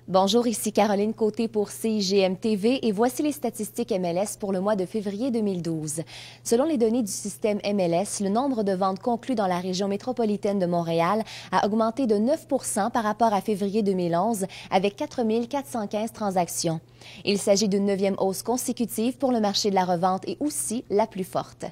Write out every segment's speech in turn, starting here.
Bonjour, ici Caroline Côté pour CIGM TV et voici les statistiques MLS pour le mois de février 2012. Selon les données du système MLS, le nombre de ventes conclues dans la région métropolitaine de Montréal a augmenté de 9 par rapport à février 2011 avec 4 415 transactions. Il s'agit d'une 9e hausse consécutive pour le marché de la revente et aussi la plus forte.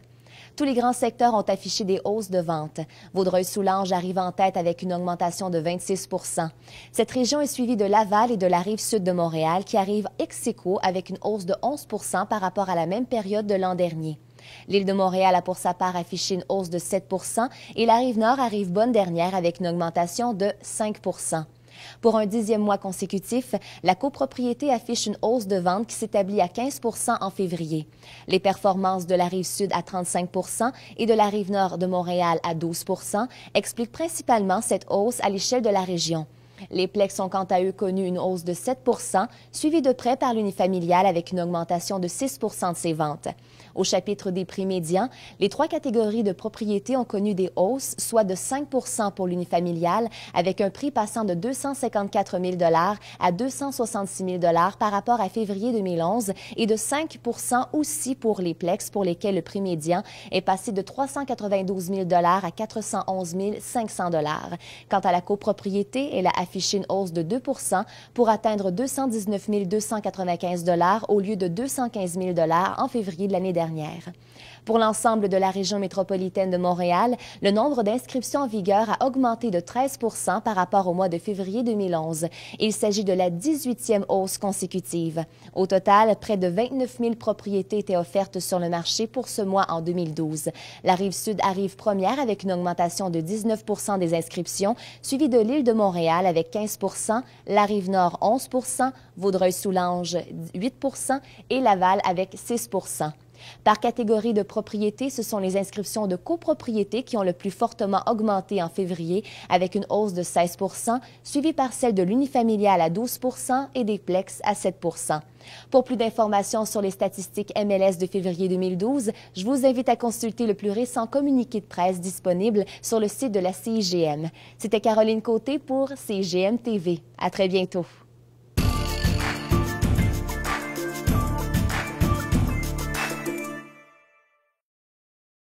Tous les grands secteurs ont affiché des hausses de vente. Vaudreuil-Soulanges arrive en tête avec une augmentation de 26 %. Cette région est suivie de Laval et de la Rive-Sud de Montréal qui arrivent ex-aequo avec une hausse de 11 % par rapport à la même période de l'an dernier. L'île de Montréal a pour sa part affiché une hausse de 7 % et la Rive-Nord arrive bonne dernière avec une augmentation de 5 %. Pour un 10e mois consécutif, la copropriété affiche une hausse de vente qui s'établit à 15 % en février. Les performances de la Rive-Sud à 35 % et de la Rive-Nord de Montréal à 12 % expliquent principalement cette hausse à l'échelle de la région. Les Plex ont quant à eux connu une hausse de 7 % suivie de près par l'unifamilial avec une augmentation de 6 % de ses ventes. Au chapitre des prix médians, les 3 catégories de propriétés ont connu des hausses, soit de 5 % pour l'unifamilial, avec un prix passant de 254 000 $ à 266 000 $ par rapport à février 2011 et de 5 % aussi pour les Plex, pour lesquels le prix médian est passé de 392 000 $ à 411 500 $. Quant à la copropriété, elle a affiché une hausse de 2 % pour atteindre 219 295 $ au lieu de 215 000 $ en février de l'année dernière. Pour l'ensemble de la région métropolitaine de Montréal, le nombre d'inscriptions en vigueur a augmenté de 13 % par rapport au mois de février 2011. Il s'agit de la 18e hausse consécutive. Au total, près de 29 000 propriétés étaient offertes sur le marché pour ce mois en 2012. La Rive-Sud arrive première avec une augmentation de 19 % des inscriptions, suivie de l'île de Montréal avec 15 %, la Rive-Nord 11 %, Vaudreuil-Soulanges 8 % et Laval avec 6 %. Par catégorie de propriété, ce sont les inscriptions de copropriété qui ont le plus fortement augmenté en février avec une hausse de 16 %, suivie par celle de l'unifamilial à 12 % et des Plex à 7 %. Pour plus d'informations sur les statistiques MLS de février 2012, je vous invite à consulter le plus récent communiqué de presse disponible sur le site de la CIGM. C'était Caroline Côté pour CIGM TV. À très bientôt.